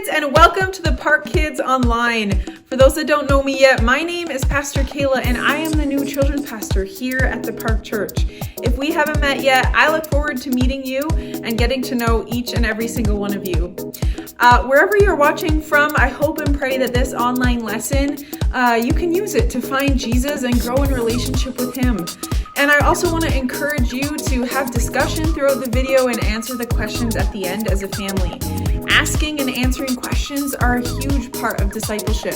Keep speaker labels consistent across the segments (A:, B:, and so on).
A: Kids, and welcome to the Park Kids Online. For those that don't know me yet, my name is Pastor Kayla and I am the new children's pastor here at the Park Church. If we haven't met yet, I look forward to meeting you and getting to know each and every single one of you. Wherever you're watching from, I hope and pray that this online lesson, you can use it to find Jesus and grow in relationship with Him. And I also want to encourage you to have discussion throughout the video and answer the questions at the end as a family. Asking and answering questions are a huge part of discipleship.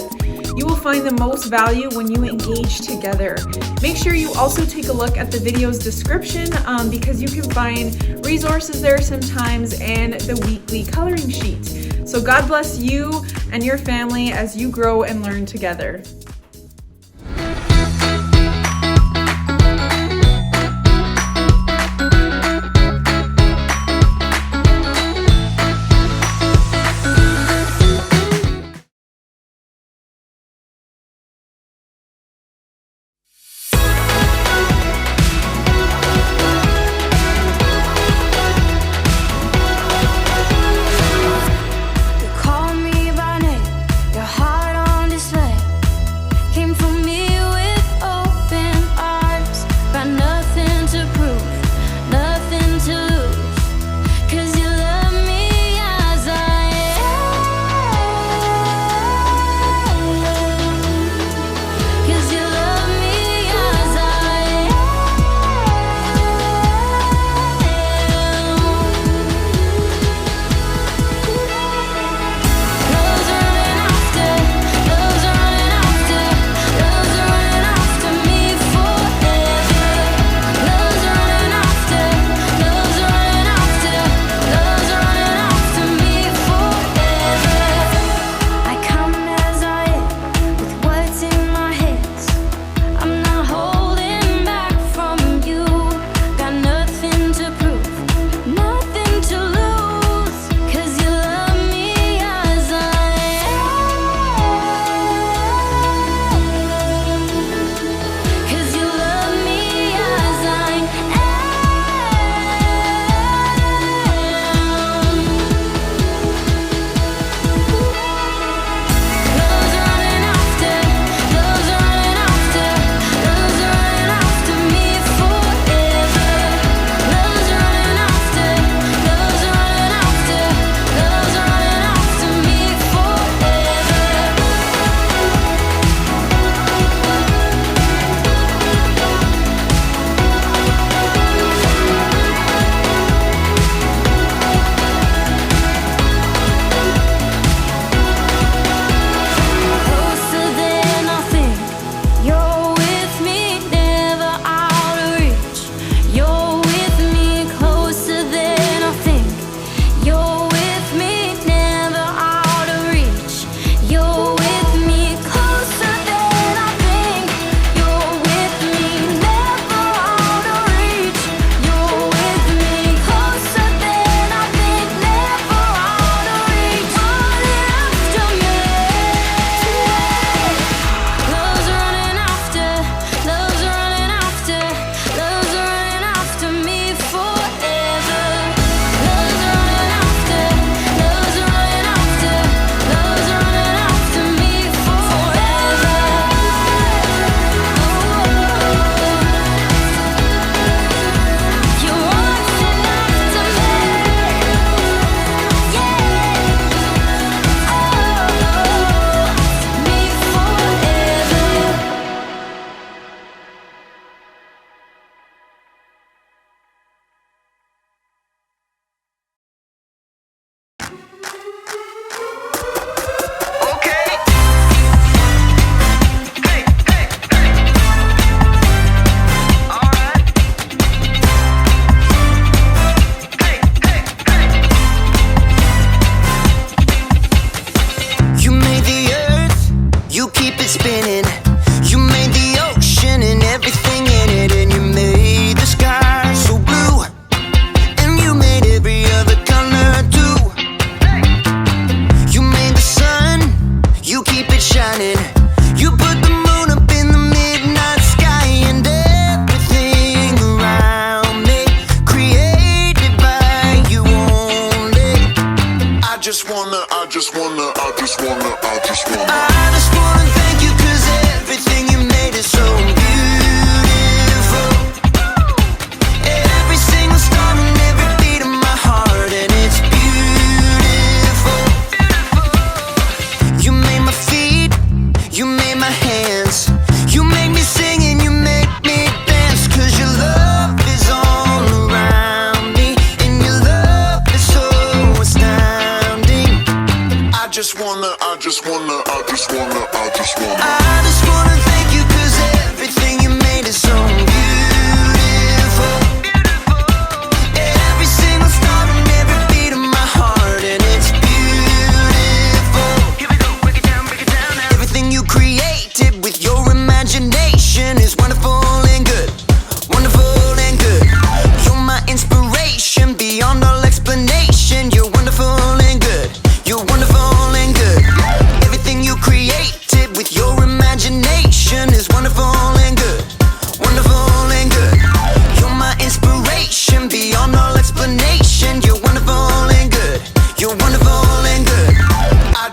A: You will find the most value when you engage together. Make sure you also take a look at the video's description because you can find resources there sometimes and the weekly coloring sheet. So God bless you and your family as you grow and learn together.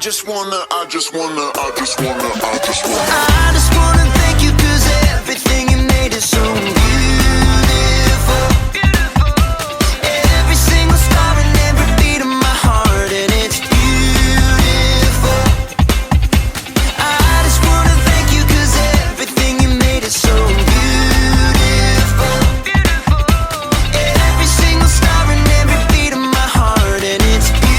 B: just wanna thank you 'cause everything you made is so beautiful. Every single star and every beat of my heart, and it's beautiful. I just wanna thank you 'cause everything you made is so beautiful. Every single star and every beat of my heart, and it's beautiful.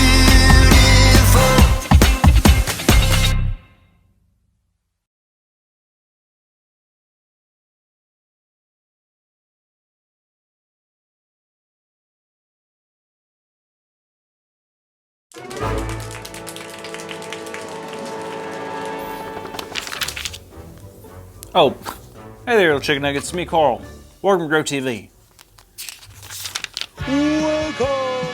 C: Oh, hey there, little chicken nuggets. It's me, Carl. Welcome to Grow TV.
D: Welcome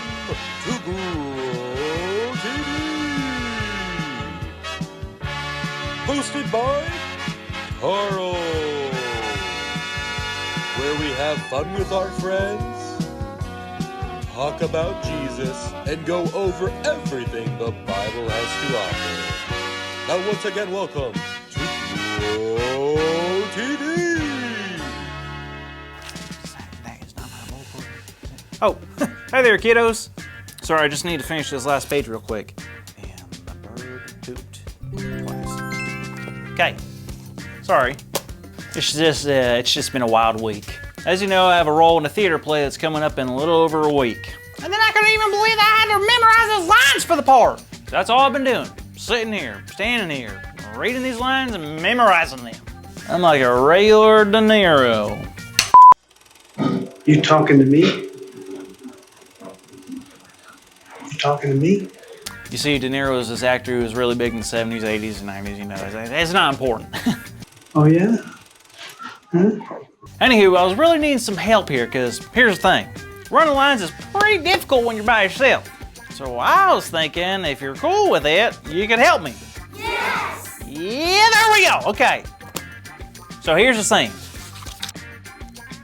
D: to Grow TV. Hosted by Carl. Where we have fun with our friends, talk about Jesus, and go over everything the Bible has to offer. Now once again, welcome to Grow TV.
C: Oh, hey there, kiddos. Sorry, I just need to finish this last page real quick. And the bird pooped twice. Okay, sorry. It's just been a wild week. As you know, I have a role in a theater play that's coming up in a little over a week. And then I couldn't even believe I had to memorize those lines for the part. That's all I've been doing. Sitting here, standing here, reading these lines and memorizing them. I'm like a regular De Niro.
E: You talking to me? You talking to me?
C: You see, De Niro is this actor who was really big in the 70s, 80s, and 90s, you know. It's not important.
E: Oh yeah? Huh?
C: Anywho, I was really needing some help here, because here's the thing. Running lines is pretty difficult when you're by yourself. So I was thinking, if you're cool with it, you could help me. Yes! Yeah, there we go, okay. So here's the thing.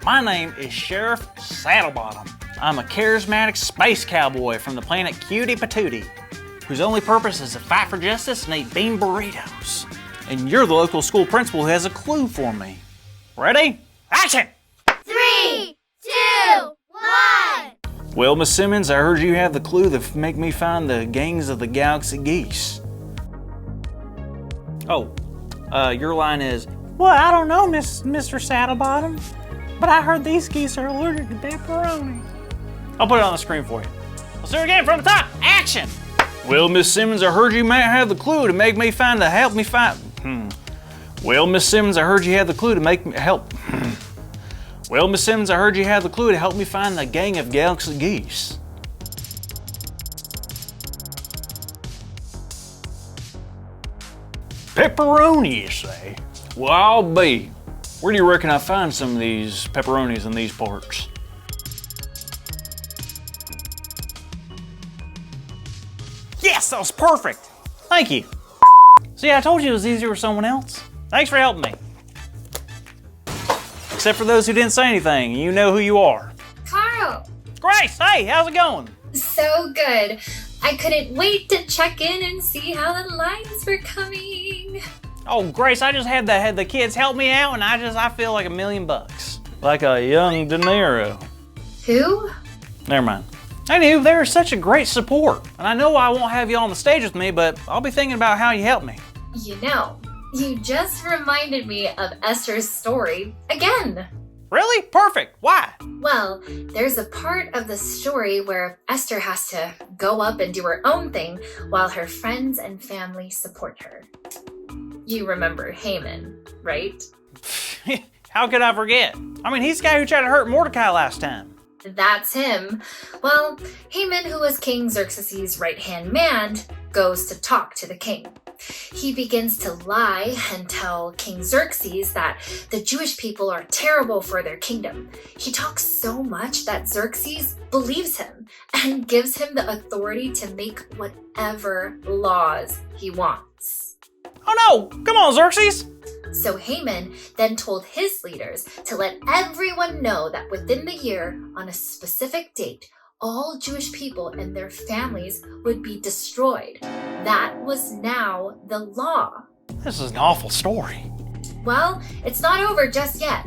C: My name is Sheriff Saddlebottom. I'm a charismatic space cowboy from the planet Cutie Patootie, whose only purpose is to fight for justice and eat bean burritos. And you're the local school principal who has a clue for me. Ready? Action!
F: 3, 2, 1.
C: Well, Miss Simmons, I heard you have the clue to make me find the gangs of the Galaxy Geese. Oh, your line is, well, I don't know, Mr. Saddlebottom, but I heard these geese are allergic to pepperoni. I'll put it on the screen for you. Let's do it again from the top. Action! Well, Miss Simmons, I heard you might have the clue to make me find to help me find. Well, Miss Simmons, I heard you had the clue to make me help. Well, Miss Simmons, I heard you had the clue to help me find the gang of Galaxy Geese. Pepperoni, you say? Well, I'll be. Where do you reckon I find some of these pepperonis in these parts? Yes, that was perfect. Thank you. See, I told you it was easier with someone else. Thanks for helping me. Except for those who didn't say anything. You know who you are.
F: Carl!
C: Grace, hey, how's it going?
F: So good. I couldn't wait to check in and see how the lines were coming.
C: Oh, Grace, I just had the kids help me out, and I feel like $1 million. Like a young De Niro.
F: Who?
C: Never mind. Anywho, they were such a great support. And I know I won't have you on the stage with me, but I'll be thinking about how you helped me.
F: You know, you just reminded me of Esther's story again.
C: Really? Perfect. Why?
F: Well, there's a part of the story where Esther has to go up and do her own thing while her friends and family support her. You remember Haman, right?
C: How could I forget? I mean, he's the guy who tried to hurt Mordecai last time.
F: That's him. Well, Haman, who was King Xerxes' right-hand man, goes to talk to the king. He begins to lie and tell King Xerxes that the Jewish people are terrible for their kingdom. He talks so much that Xerxes believes him and gives him the authority to make whatever laws he wants.
C: Oh no! Come on, Xerxes!
F: So Haman then told his leaders to let everyone know that within the year, on a specific date, all Jewish people and their families would be destroyed. That was now the law.
C: This is an awful story.
F: Well, it's not over just yet.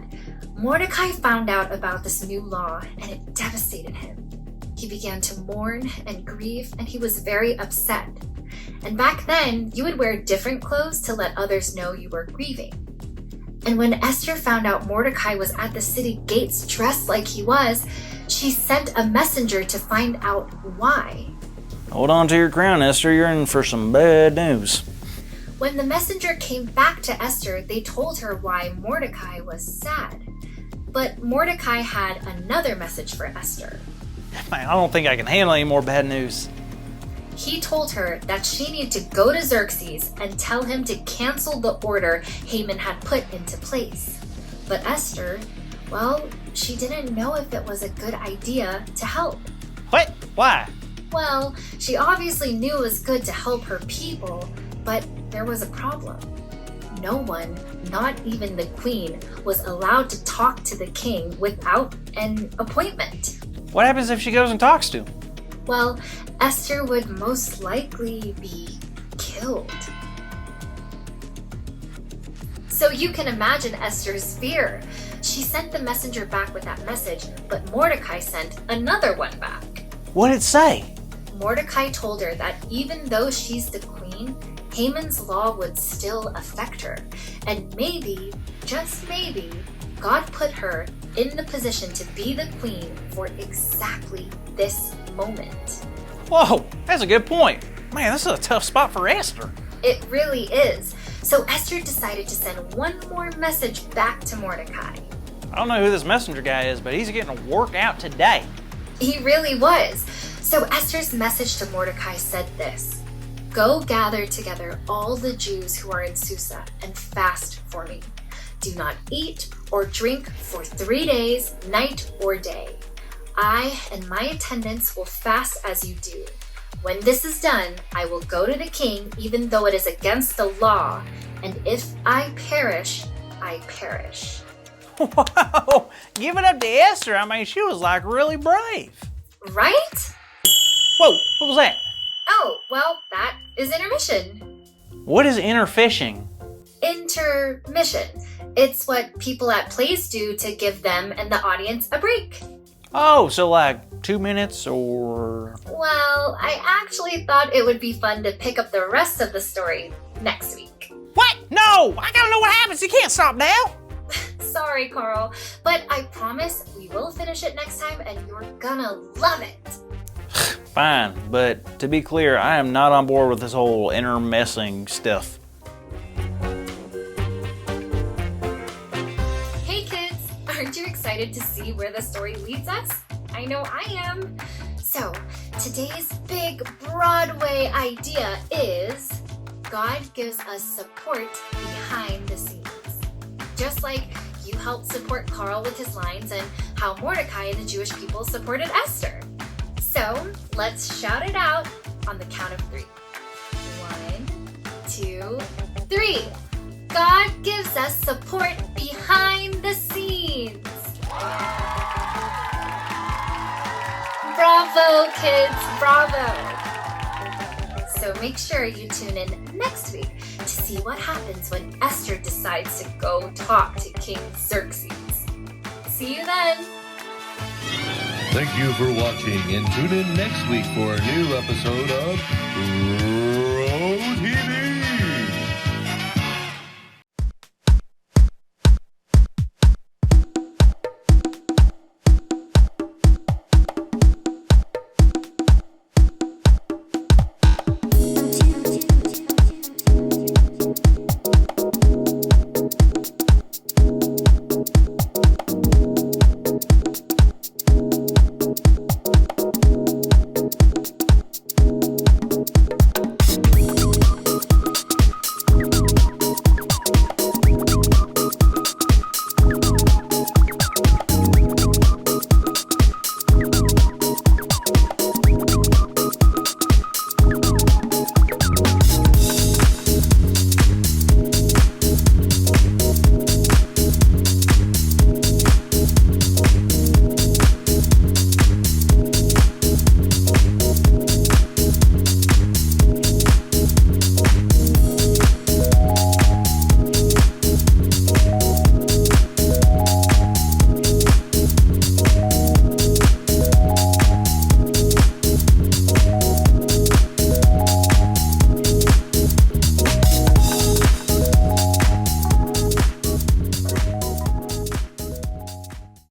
F: Mordecai found out about this new law, and it devastated him. He began to mourn and grieve, and he was very upset. And back then, you would wear different clothes to let others know you were grieving. And when Esther found out Mordecai was at the city gates dressed like he was, she sent a messenger to find out why.
C: Hold on to your crown, Esther. You're in for some bad news.
F: When the messenger came back to Esther, they told her why Mordecai was sad. But Mordecai had another message for Esther.
C: Man, I don't think I can handle any more bad news.
F: He told her that she needed to go to Xerxes and tell him to cancel the order Haman had put into place. But Esther, well, she didn't know if it was a good idea to help.
C: What? Why?
F: Well, she obviously knew it was good to help her people, but there was a problem. No one, not even the queen, was allowed to talk to the king without an appointment.
C: What happens if she goes and talks to him?
F: Well, Esther would most likely be killed. So you can imagine Esther's fear. She sent the messenger back with that message, but Mordecai sent another one back.
C: What did it say?
F: Mordecai told her that even though she's the queen, Haman's law would still affect her. And maybe, just maybe, God put her in the position to be the queen for exactly this moment.
C: Whoa, that's a good point. Man, this is a tough spot for Esther.
F: It really is. So Esther decided to send one more message back to Mordecai.
C: I don't know who this messenger guy is, but he's getting a workout today.
F: He really was. So Esther's message to Mordecai said this: "Go gather together all the Jews who are in Susa and fast for me. Do not eat or drink for 3 days, night or day. I and my attendants will fast as you do. When this is done, I will go to the king, even though it is against the law. And if I perish, I perish."
C: Whoa, give it up to Esther. I mean, she was like really brave.
F: Right?
C: Whoa, what was that?
F: Oh, well, that is intermission.
C: What is interfishing?
F: Intermission. It's what people at plays do to give them and the audience a break.
C: Oh, so like 2 minutes or...
F: Well, I actually thought it would be fun to pick up the rest of the story next week.
C: What? No, I gotta know what happens. You can't stop now.
F: Sorry, Carl, but I promise we will finish it next time and you're gonna love it.
C: Fine, but to be clear, I am not on board with this whole intermessing stuff.
F: Hey kids, aren't you excited to see where the story leads us? I know I am. So, today's big Broadway idea is God gives us support behind the scenes. Just like you helped support Carl with his lines and how Mordecai and the Jewish people supported Esther. So, let's shout it out on the count of 3. 1, 2, 3. God gives us support behind the scenes. Bravo, kids, bravo. So make sure you tune in next week to see what happens when Esther decides to go talk to King Xerxes. See you then.
D: Thank you for watching, and tune in next week for a new episode of